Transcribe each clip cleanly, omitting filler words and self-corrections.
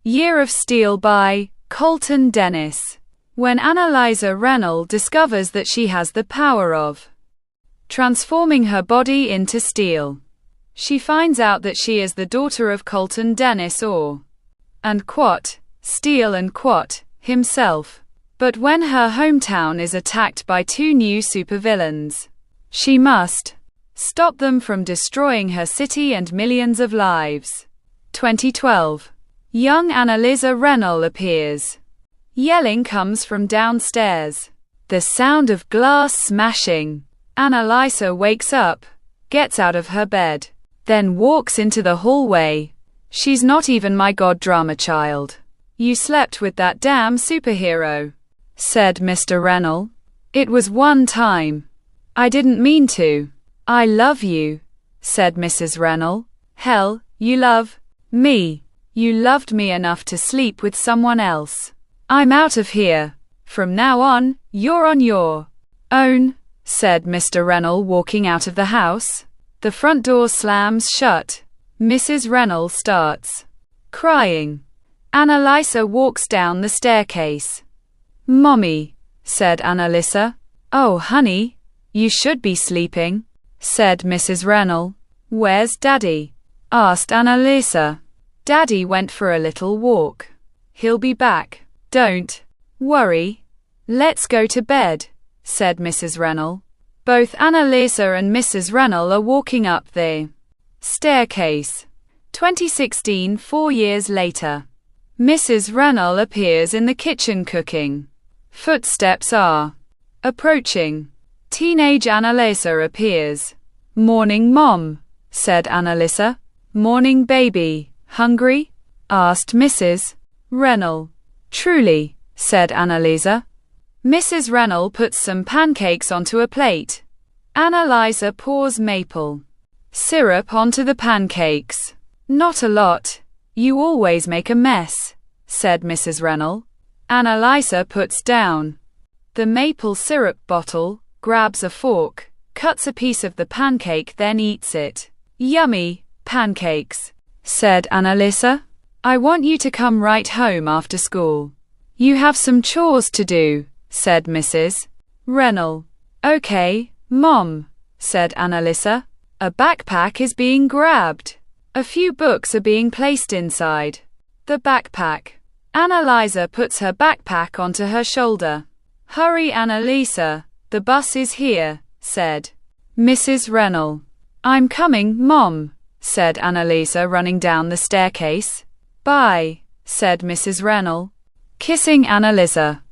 Year of Steel by Colton Dennis. When Annalisa Rennell discovers that she has the power of transforming her body into steel, she finds out that she is the daughter of Colton Dennis Steel himself. But when her hometown is attacked by two new supervillains, she must stop them from destroying her city and millions of lives. 2012. Young Annalisa Rennell appears. Yelling comes from downstairs. The sound of glass smashing. Annalisa wakes up, gets out of her bed, then walks into the hallway. She's not even my god drama child. You slept with that damn superhero, said Mr. Rennell. It was one time. I didn't mean to. I love you, said Mrs. Rennell. Hell, you love me. You loved me enough to sleep with someone else. I'm out of here. From now on, you're on your own, said Mr. Rennell, walking out of the house. The front door slams shut. Mrs. Rennell starts crying. Annalisa walks down the staircase. Mommy, said Annalisa. Oh, honey, you should be sleeping, said Mrs. Rennell. Where's Daddy? Asked Annalisa. Daddy went for a little walk. He'll be back. Don't worry. Let's go to bed, said Mrs. Rennell. Both Annalisa and Mrs. Rennell are walking up the staircase. 2016, 4 years later. Mrs. Rennell appears in the kitchen cooking. Footsteps are approaching. Teenage Annalisa appears. Morning, Mom, said Annalisa. Morning, baby. Hungry? Asked Mrs. Rennell. Truly, said Annalisa. Mrs. Rennell puts some pancakes onto a plate. Annalisa pours maple syrup onto the pancakes. Not a lot. You always make a mess, said Mrs. Rennell. Annalisa puts down the maple syrup bottle, grabs a fork, cuts a piece of the pancake, then eats it. Yummy pancakes, said Annalisa. I want you to come right home after school. You have some chores to do, said Mrs. Rennell. Okay, Mom, said Annalisa. A backpack is being grabbed. A few books are being placed inside the backpack. Annalisa puts her backpack onto her shoulder. Hurry, Annalisa, the bus is here, said Mrs. Rennell. I'm coming, Mom, said Annalisa, running down the staircase. Bye, said Mrs. Rennell, kissing Annalisa.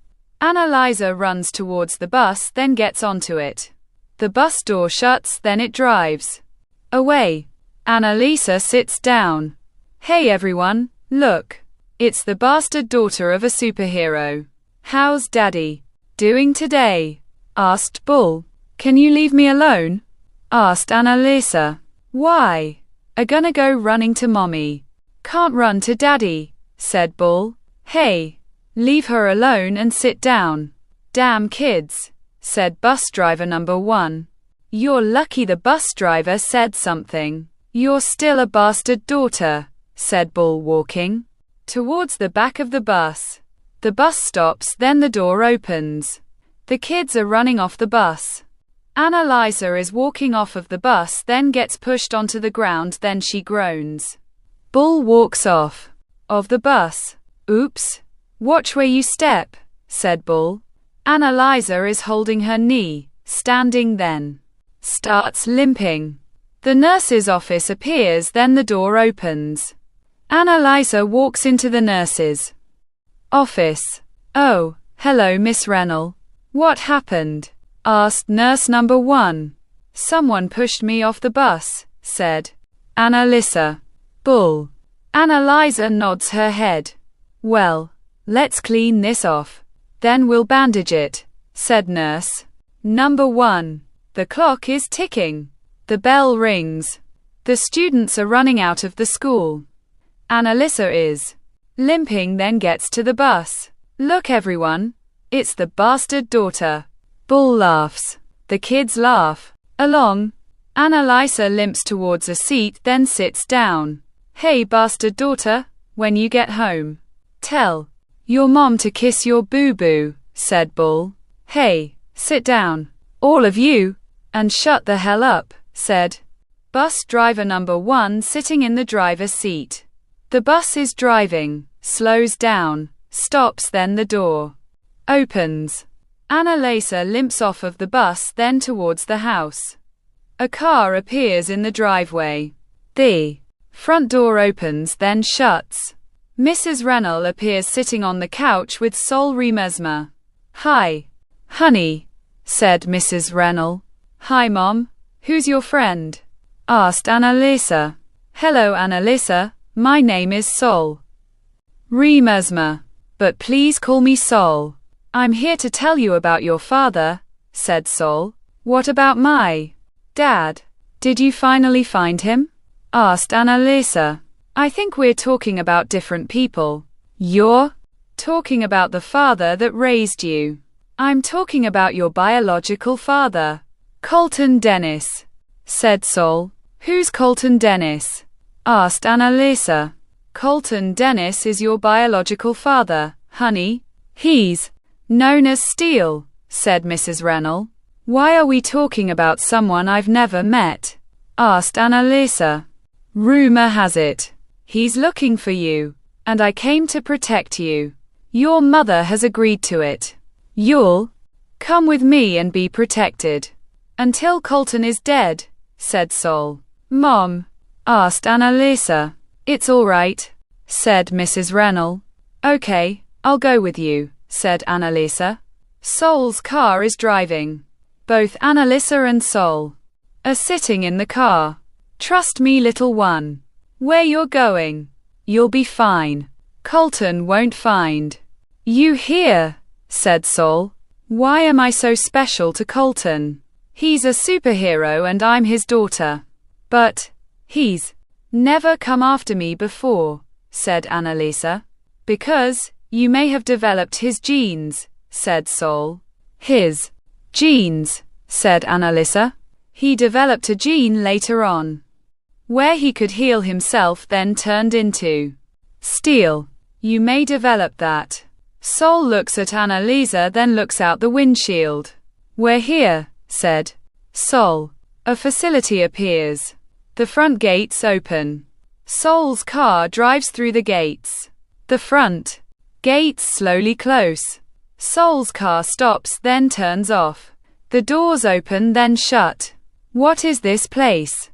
Annalisa runs towards the bus, then gets onto it. The bus door shuts, then it drives away. Annalisa sits down. Hey everyone, look. It's the bastard daughter of a superhero. How's Daddy doing today? Asked Bull. Can you leave me alone? Asked Annalisa. Why? Gonna go running to Mommy. Can't run to Daddy, said Bull. Hey, leave her alone and sit down. Damn kids, said bus driver number 1. You're lucky the bus driver said something. You're still a bastard daughter, said Bull, walking towards the back of the bus. The bus stops, then the door opens. The kids are running off the bus. Annalisa is walking off of the bus, then gets pushed onto the ground, then she groans. Bull walks off of the bus. Oops. Watch where you step, said Bull. Annalisa is holding her knee, standing, then starts limping. The nurse's office appears, then the door opens. Annalisa walks into the nurse's office. Oh, hello, Miss Rennell. What happened? Asked nurse number 1. Someone pushed me off the bus, said Annalisa. Bull. Annalisa nods her head. Well, let's clean this off. Then we'll bandage it, said nurse number 1. The clock is ticking. The bell rings. The students are running out of the school. Annalisa is limping, then gets to the bus. Look everyone, it's the bastard daughter. Bull laughs. The kids laugh along. Annalisa limps towards a seat, then sits down. Hey bastard daughter, when you get home, Tell your mom to kiss your boo-boo, said Bull. Hey, sit down, all of you, and shut the hell up, said bus driver number 1 sitting in the driver's seat. The bus is driving, slows down, stops, then the door opens. Annalisa limps off of the bus, then towards the house. A car appears in the driveway. The front door opens, then shuts. Mrs. Rennell appears sitting on the couch with Sol Remesmer. Hi, honey, said Mrs. Rennell. Hi, Mom. Who's your friend? Asked Annalisa. Hello, Annalisa. My name is Sol Remesmer, but please call me Sol. I'm here to tell you about your father, said Sol. What about my dad? Did you finally find him? Asked Annalisa. I think we're talking about different people. You're talking about the father that raised you. I'm talking about your biological father, Colton Dennis, said Sol. Who's Colton Dennis? Asked Annalisa. Colton Dennis is your biological father, honey. He's known as Steele, said Mrs. Rennell. Why are we talking about someone I've never met? Asked Annalisa. Rumor has it he's looking for you, and I came to protect you. Your mother has agreed to it. You'll come with me and be protected until Colton is dead, said Sol. Mom? Asked Annalisa. It's all right, said Mrs. Rennell. Okay, I'll go with you, said Annalisa. Sol's car is driving. Both Annalisa and Sol are sitting in the car. Trust me, little one. Where you're going, you'll be fine. Colton won't find you here, said Sol. Why am I so special to Colton? He's a superhero and I'm his daughter. But he's never come after me before, said Annalisa. Because you may have developed his genes, said Sol. His genes, said Annalisa. He developed a gene later on where he could heal himself, then turned into steel. You may develop that. Sol looks at Annalisa, then looks out the windshield. We're here, said Sol. A facility appears. The front gates open. Sol's car drives through the gates. The front gates slowly close. Sol's car stops, then turns off. The doors open, then shut. What is this place?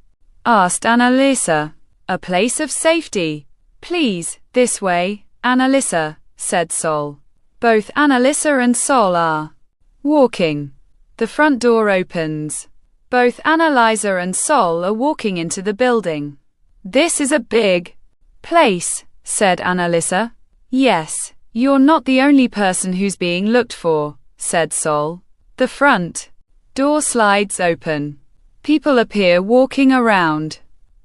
Asked Annalisa. A place of safety. Please, this way, Annalisa, said Sol. Both Annalisa and Sol are walking. The front door opens. Both Annalisa and Sol are walking into the building. This is a big place, said Annalisa. Yes, you're not the only person who's being looked for, said Sol. The front door slides open. People appear walking around.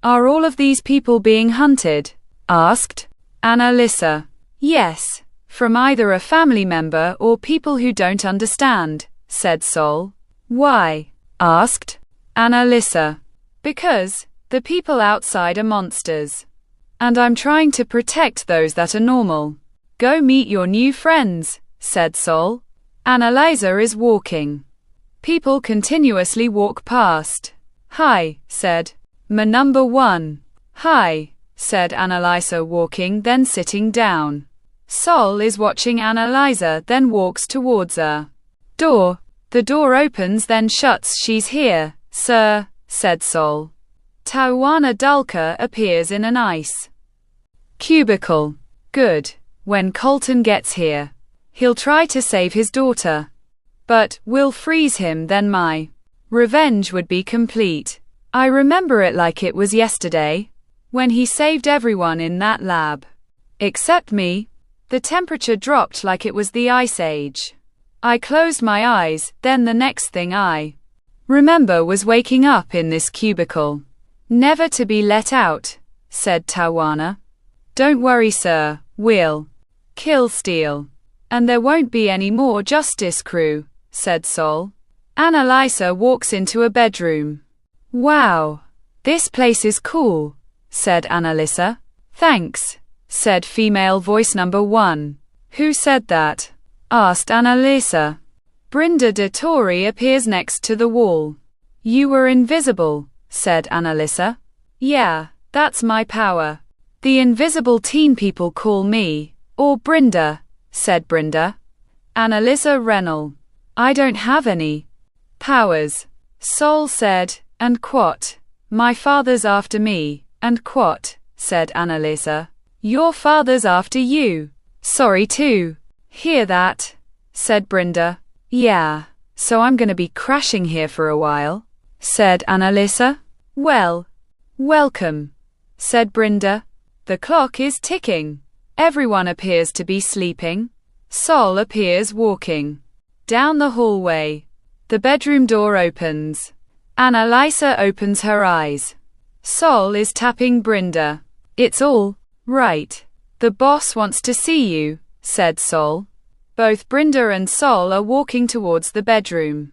Are all of these people being hunted? Asked Annalisa. Yes, from either a family member or people who don't understand, said Sol. Why? Asked Annalisa. Because the people outside are monsters. And I'm trying to protect those that are normal. Go meet your new friends, said Sol. Annalisa is walking. People continuously walk past. Hi, said Ma number 1. Hi, said Annalisa, walking, then sitting down. Sol is watching Annalisa, then walks towards a door. The door opens, then shuts. She's here, sir, said Sol. Tawana Dulka appears in an ice cubicle. Good. When Colton gets here, he'll try to save his daughter. But we'll freeze him, then my revenge would be complete. I remember it like it was yesterday, when he saved everyone in that lab. Except me. The temperature dropped like it was the Ice Age. I closed my eyes, then the next thing I remember was waking up in this cubicle. Never to be let out, said Tawana. Don't worry, sir, we'll kill Steele. And there won't be any more Justice Crew, said Sol. Annalisa walks into a bedroom. Wow, this place is cool, said Annalisa. Thanks, said female voice number 1. Who said that? Asked Annalisa. Brenda de Tori appears next to the wall. You were invisible, said Annalisa. Yeah, that's my power. The invisible teen people call me, or Brenda, said Brenda. Annalisa Rennell. I don't have any powers, Sol said, and quot. My father's after me, and quot, said Annalisa. Your father's after you. Sorry too. Hear that? Said Brenda. Yeah, so I'm gonna be crashing here for a while, said Annalisa. Well, welcome, said Brenda. The clock is ticking. Everyone appears to be sleeping. Sol appears walking down the hallway. The bedroom door opens. Annalisa opens her eyes. Sol is tapping Brenda. It's all right. The boss wants to see you, said Sol. Both Brenda and Sol are walking towards the bedroom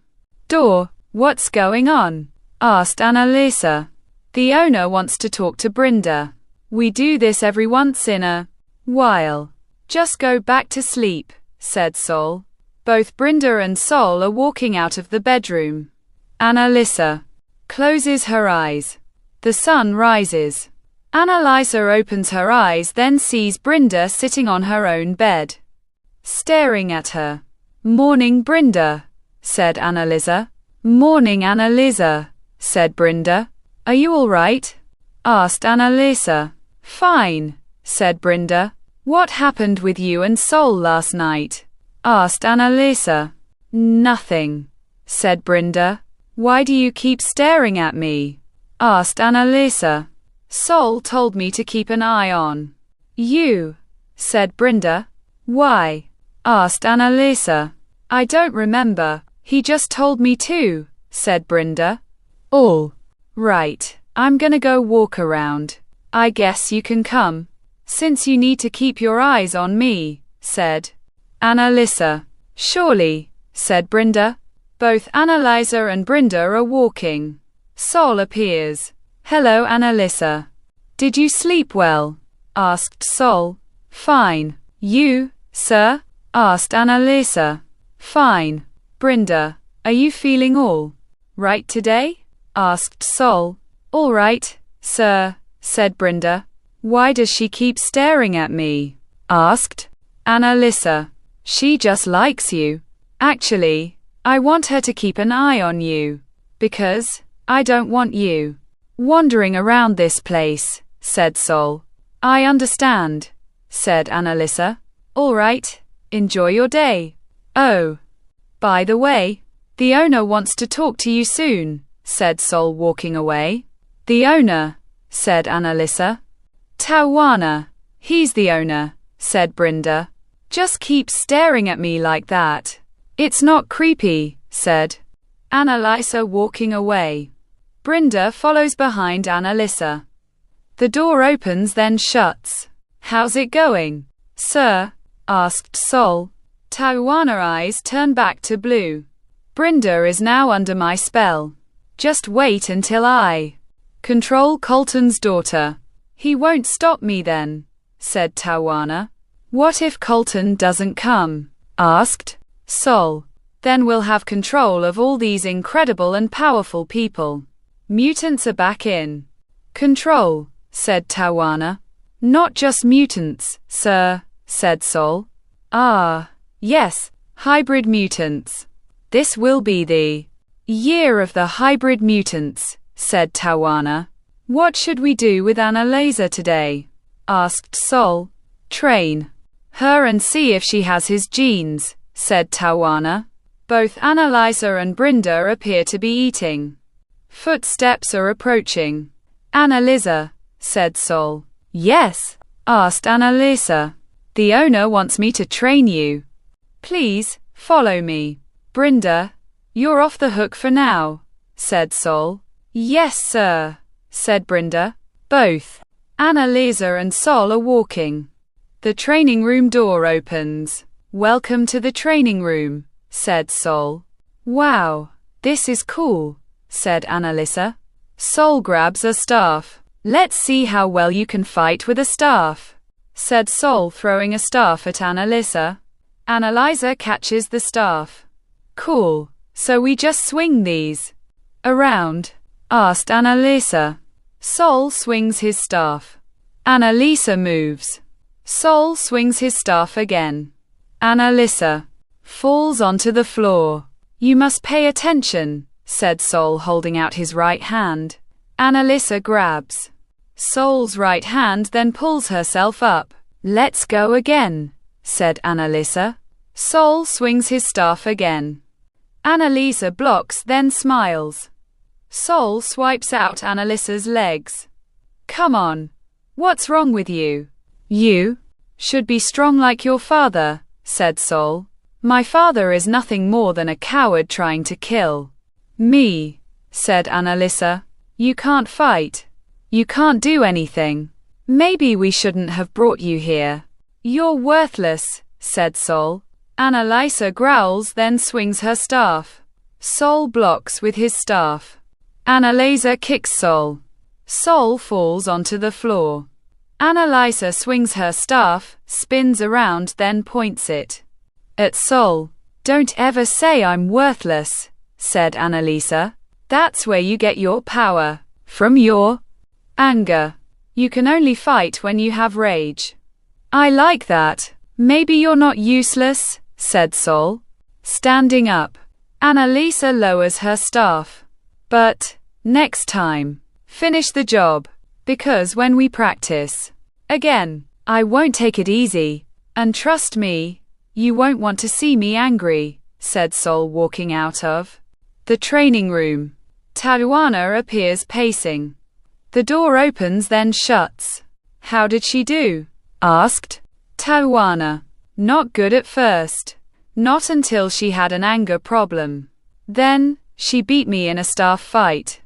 door. What's going on? Asked Annalisa. The owner wants to talk to Brenda. We do this every once in a while. Just go back to sleep, said Sol. Both Brenda and Sol are walking out of the bedroom. Annalisa closes her eyes. The sun rises. Annalisa opens her eyes, then sees Brenda sitting on her own bed, staring at her. Morning, Brenda, said Annalisa. Morning, Annalisa, said Brenda. Are you all right? Asked Annalisa. Fine, said Brenda. What happened with you and Sol last night? Asked Annalisa. Nothing, said Brenda. Why do you keep staring at me? Asked Annalisa. Sol told me to keep an eye on you, said Brenda. Why? Asked Annalisa. I don't remember. He just told me to, said Brenda. All right. I'm gonna go walk around. I guess you can come, since you need to keep your eyes on me, said Annalisa. Surely, said Brenda. Both Annalisa and Brenda are walking. Sol appears. Hello, Annalisa. Did you sleep well? Asked Sol. Fine. You, sir? Asked Annalisa. Fine. Brenda, are you feeling all right today? Asked Sol. All right, sir, said Brenda. Why does she keep staring at me? Asked Annalisa. She just likes you. Actually, I want her to keep an eye on you, because I don't want you wandering around this place, said Sol. I understand, said Annalisa. All right, enjoy your day. Oh, by the way, the owner wants to talk to you soon, said Sol, walking away. The owner, said Annalisa. Tawana. He's the owner, said Brenda. Just keep staring at me like that. It's not creepy, said Annalisa, walking away. Brenda follows behind Annalisa. The door opens then shuts. How's it going, sir? Asked Sol. Tawana eyes turn back to blue. Brenda is now under my spell. Just wait until I control Colton's daughter. He won't stop me then, said Tawana. What if Colton doesn't come? Asked Sol. Then we'll have control of all these incredible and powerful people. Mutants are back in control, said Tawana. Not just mutants, sir, said Sol. Ah, yes, hybrid mutants. This will be the year of the hybrid mutants, said Tawana. What should we do with Annalisa today? Asked Sol. Train her and see if she has his genes, said Tawana. Both Annalisa and Brenda appear to be eating. Footsteps are approaching. Annalisa, said Sol. Yes, asked Annalisa. The owner wants me to train you. Please, follow me. Brenda, you're off the hook for now, said Sol. Yes, sir, said Brenda. Both Annalisa and Sol are walking. The training room door opens. Welcome to the training room, said Sol. Wow, this is cool, said Annalisa. Sol grabs a staff. Let's see how well you can fight with a staff, said Sol, throwing a staff at Annalisa. Annalisa catches the staff. Cool. So we just swing these around? Asked Annalisa. Sol swings his staff. Annalisa moves. Sol swings his staff again. Annalisa falls onto the floor. You must pay attention, said Sol, holding out his right hand. Annalisa grabs Sol's right hand, then pulls herself up. Let's go again, said Annalisa. Sol swings his staff again. Annalisa blocks, then smiles. Sol swipes out Annalisa's legs. Come on. What's wrong with you? You should be strong like your father, said Sol. My father is nothing more than a coward trying to kill me, said Annalisa. You can't fight. You can't do anything. Maybe we shouldn't have brought you here. You're worthless, said Sol. Annalisa growls, then swings her staff. Sol blocks with his staff. Annalisa kicks Sol. Sol falls onto the floor. Annalisa swings her staff, spins around, then points it at Sol. Don't ever say I'm worthless, said Annalisa. That's where you get your power. From your anger. You can only fight when you have rage. I like that. Maybe you're not useless, said Sol. Standing up. Annalisa lowers her staff. But next time, finish the job. Because when we practice again, I won't take it easy. And trust me, you won't want to see me angry, said Sol, walking out of the training room. Tawana appears pacing. The door opens, then shuts. How did she do? Asked Tawana. Not good at first. Not until she had an anger problem. Then, she beat me in a staff fight.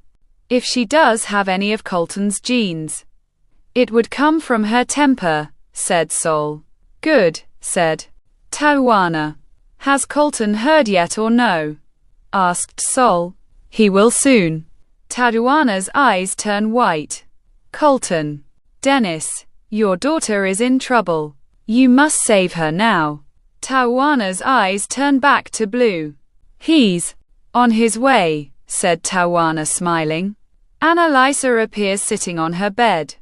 If she does have any of Colton's genes, it would come from her temper, said Sol. Good, said Tawana. Has Colton heard yet or no? Asked Sol. He will soon. Tawana's eyes turn white. Colton. Dennis, your daughter is in trouble. You must save her now. Tawana's eyes turn back to blue. He's on his way, said Tawana, smiling. Annalisa appears sitting on her bed.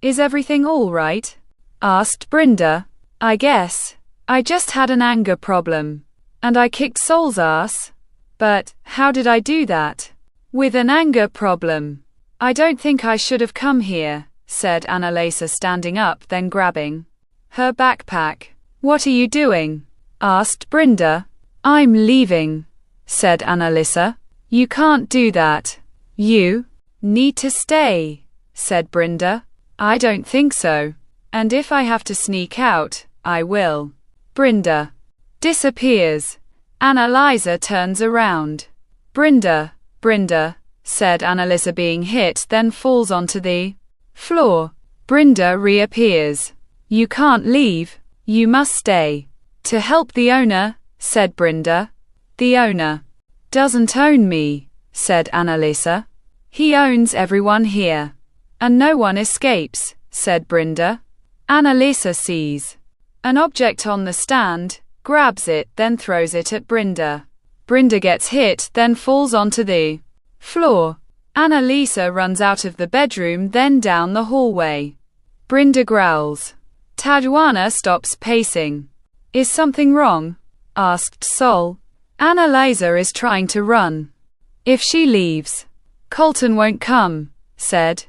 Is everything all right? Asked Brenda. I guess. I just had an anger problem. And I kicked Sol's ass. But, how did I do that? With an anger problem. I don't think I should have come here, said Annalisa, standing up, then grabbing her backpack. What are you doing? Asked Brenda. I'm leaving, said Annalisa. You can't do that. You need to stay, said Brenda. I don't think so. And if I have to sneak out, I will. Brenda disappears. Annalisa turns around. Brenda, said Annalisa, being hit, then falls onto the floor. Brenda reappears. You can't leave. You must stay. To help the owner, said Brenda. The owner doesn't own me, said Annalisa. He owns everyone here. And no one escapes, said Brenda. Annalisa sees an object on the stand, grabs it, then throws it at Brenda. Brenda gets hit, then falls onto the floor. Annalisa runs out of the bedroom, then down the hallway. Brenda growls. Tawana stops pacing. Is something wrong? Asked Sol. Annalisa is trying to run. If she leaves, Colton won't come, said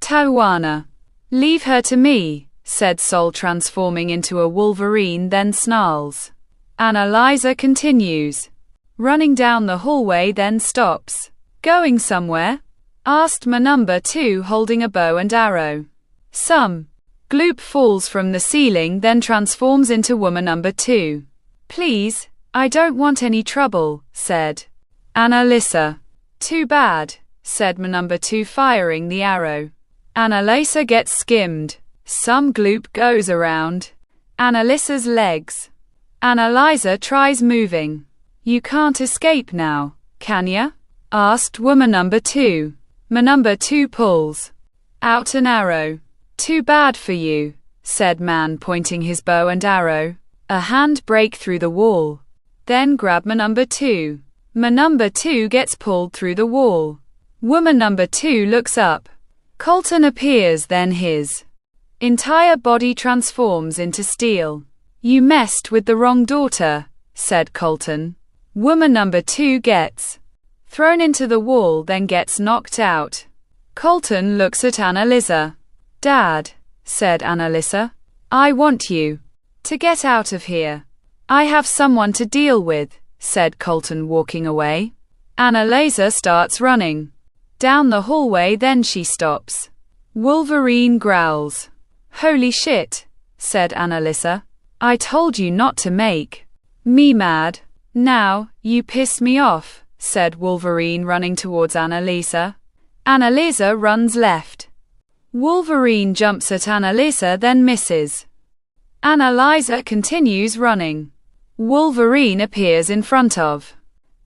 Tawana. Leave her to me, said Sol, transforming into a wolverine, then snarls. Annalisa continues running down the hallway, then stops. Going somewhere? Asked my number 2, holding a bow and arrow. Some gloop falls from the ceiling, then transforms into woman number 2. Please, I don't want any trouble, said Annalisa. Too bad, said my number 2, firing the arrow. Annalisa gets skimmed. Some gloop goes around Annalisa's legs. Annalisa tries moving. You can't escape now, can ya? Asked woman number 2. My number 2 pulls out an arrow. Too bad for you, said man pointing his bow and arrow. A hand break through the wall. Then grab ma number 2. Ma number 2 gets pulled through the wall. Woman number 2 looks up. Colton appears, then his entire body transforms into steel. You messed with the wrong daughter, said Colton. Woman number 2 gets thrown into the wall, then gets knocked out. Colton looks at Annalisa. Dad, said Annalisa, I want you to get out of here. I have someone to deal with, said Colton, walking away. Annalisa starts running down the hallway, then she stops. Wolverine growls. Holy shit, said Annalisa. I told you not to make me mad. Now, you piss me off, said Wolverine, running towards Annalisa. Annalisa runs left. Wolverine jumps at Annalisa, then misses. Annalisa continues running. Wolverine appears in front of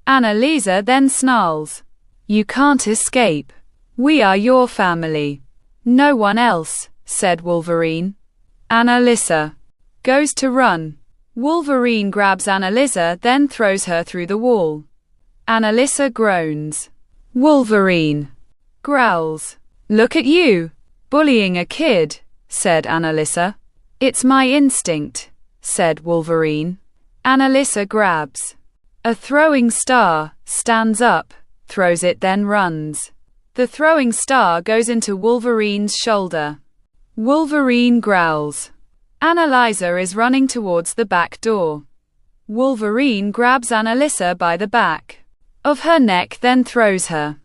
Annalisa, then snarls. You can't escape. We are your family. No one else, said Wolverine. Annalisa goes to run. Wolverine grabs Annalisa, then throws her through the wall. Annalisa groans. Wolverine growls. Look at you, bullying a kid, said Annalisa. It's my instinct, said Wolverine. Annalisa grabs a throwing star, stands up, throws it, then runs. The throwing star goes into Wolverine's shoulder. Wolverine growls. Annalisa is running towards the back door. Wolverine grabs Annalisa by the back of her neck, then throws her.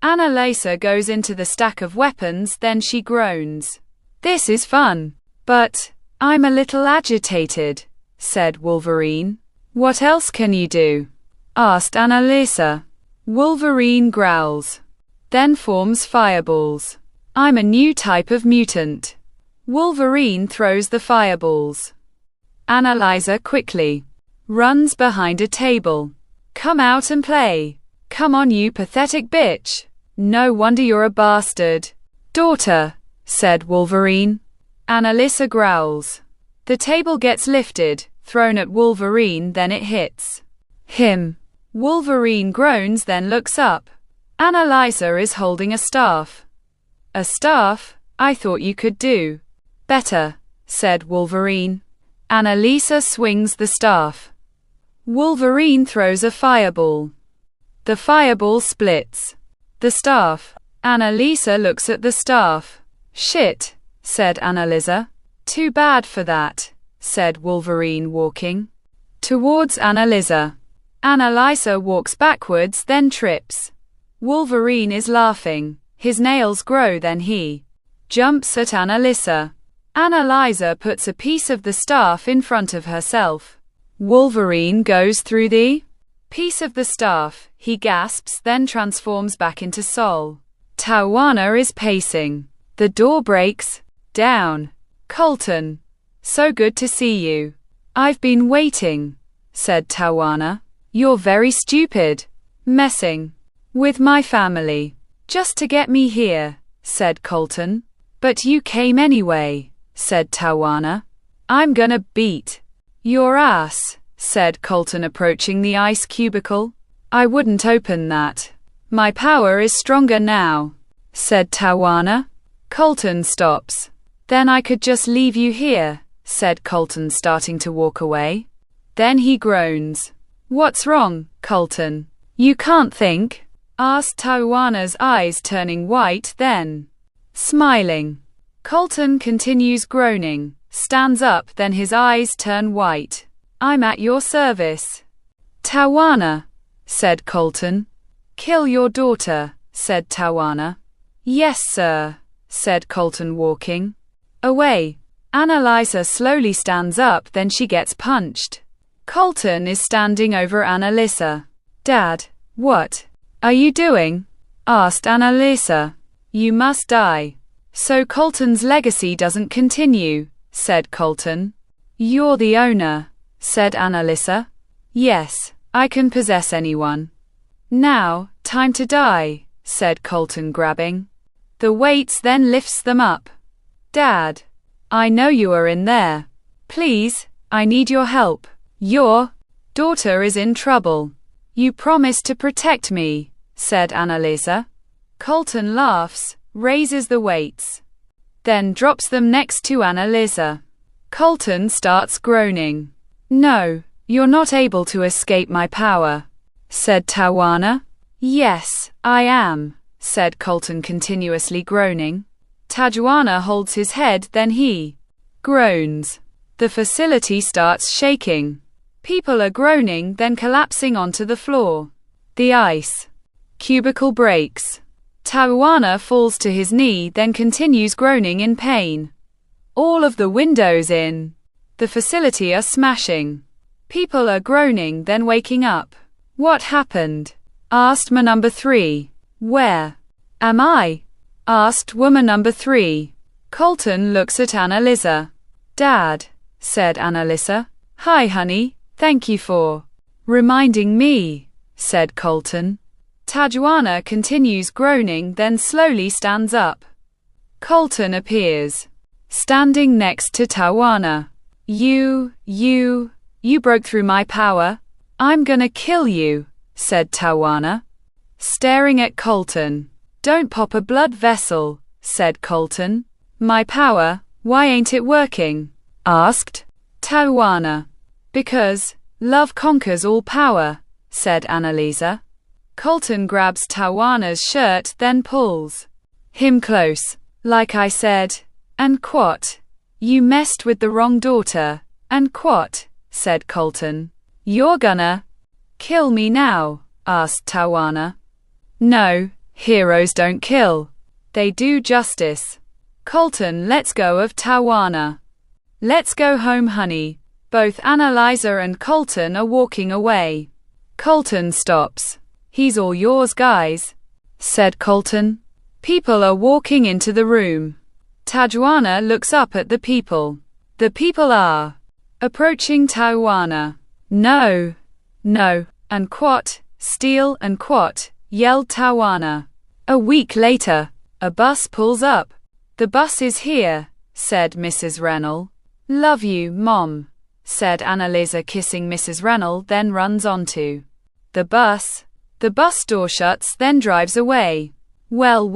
Annalisa goes into the stack of weapons, then she groans. This is fun, but I'm a little agitated, said Wolverine. What else can you do? Asked Annalisa. Wolverine growls. Then forms fireballs. I'm a new type of mutant. Wolverine throws the fireballs. Annalisa quickly runs behind a table. Come out and play. Come on, you pathetic bitch. No wonder you're a bastard. Daughter, said Wolverine. Annalisa growls. The table gets lifted, thrown at Wolverine, then it hits him. Wolverine groans, then looks up. Annalisa is holding a staff. A staff? I thought you could do better, said Wolverine. Annalisa swings the staff. Wolverine throws a fireball. The fireball splits the staff. Annalisa looks at the staff. Shit, said Annalisa. Too bad for that, said Wolverine, walking towards Annalisa. Annalisa walks backwards, then trips. Wolverine is laughing. His nails grow, then he jumps at Annalisa. Annalisa puts a piece of the staff in front of herself. Wolverine goes through the piece of the staff. He gasps, then transforms back into Sol. Tawana is pacing. The door breaks down. Colton. So good to see you. I've been waiting, said Tawana. You're very stupid. Messing with my family. Just to get me here, said Colton. But you came anyway, said Tawana. I'm gonna beat your ass, said Colton, approaching the ice cubicle. I wouldn't open that. My power is stronger now, said Tawana. Colton stops. Then I could just leave you here, said Colton, starting to walk away. Then he groans. What's wrong, Colton? You can't think? Asked Tawana's eyes turning white, then smiling. Colton continues groaning, stands up, then his eyes turn white. I'm at your service. Tawana, said Colton. Kill your daughter, said Tawana. Yes, sir, said Colton, walking away. Annalisa slowly stands up, then she gets punched. Colton is standing over Annalisa. Dad, what are you doing? Asked Annalisa. You must die, so Colton's legacy doesn't continue, said Colton. You're the owner, said Annalisa. Yes, I can possess anyone. Now, time to die, said Colton, grabbing the weights, then lifts them up. Dad, I know you are in there. Please, I need your help. Your daughter is in trouble. You promised to protect me, said Annalisa. Colton laughs, raises the weights, then drops them next to Annalisa. Colton starts groaning. No, you're not able to escape my power, said Tawana. Yes, I am, said Colton continuously groaning. Tajuana holds his head, then he groans. The facility starts shaking. People are groaning, then collapsing onto the floor. The ice cubicle breaks. Tajuana falls to his knee, then continues groaning in pain. All of the windows in the facility are smashing. People are groaning, then waking up. What happened? Asked man number 3. Where am I? Asked woman number 3. Colton looks at Annalisa. Dad, said Annalisa. Hi honey, thank you for reminding me, said Colton. Tajuana continues groaning, then slowly stands up. Colton appears, standing next to Tawana. You broke through my power. I'm gonna kill you, said Tawana, staring at Colton. Don't pop a blood vessel, said Colton. My power, why ain't it working? Asked Tawana. Because love conquers all power, said Annalisa. Colton grabs Tawana's shirt, then pulls him close. Like I said, and quat. You messed with the wrong daughter, and quat, said Colton. You're gonna kill me now? Asked Tawana. No, heroes don't kill. They do justice. Colton lets go of Tawana. Let's go home, honey. Both Annalisa and Colton are walking away. Colton stops. He's all yours, guys, said Colton. People are walking into the room. Tajuana looks up at the people. The people are approaching Tajuana. No, and quat, steal and quat, yelled Tajuana. A week later, a bus pulls up. The bus is here, said Mrs. Rennell. Love you, Mom, said Annalisa, kissing Mrs. Rennell, then runs onto the bus. The bus door shuts, then drives away. Well,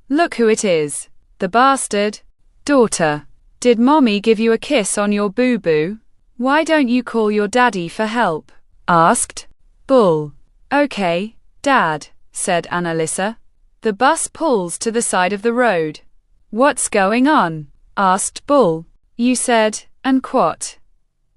look who it is. The bastard. Daughter, did Mommy give you a kiss on your boo-boo? Why don't you call your daddy for help? Asked Bull. Okay, Dad, said Annalisa. The bus pulls to the side of the road. What's going on? Asked Bull. You said, and quat,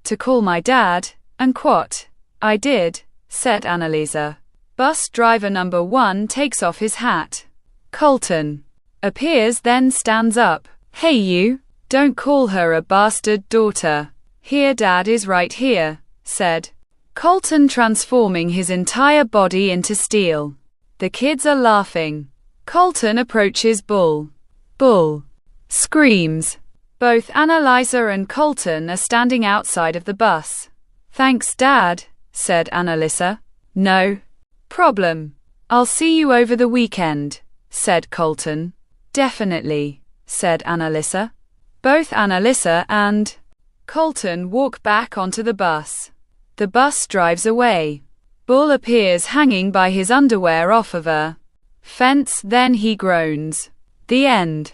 to call my dad, and quat. I did, said Annalisa. Bus driver number 1 takes off his hat. Colton appears, then stands up. Hey you, don't call her a bastard daughter. Here, Dad is right here, said Colton, transforming his entire body into steel. The kids are laughing. Colton approaches Bull. Bull screams. Both Annalisa and Colton are standing outside of the bus. Thanks, Dad, said Annalisa. No problem. I'll see you over the weekend, said Colton. Definitely, said Annalisa. Both Annalisa and Colton walk back onto the bus. The bus drives away. Bull appears hanging by his underwear off of a fence, then he groans. The end.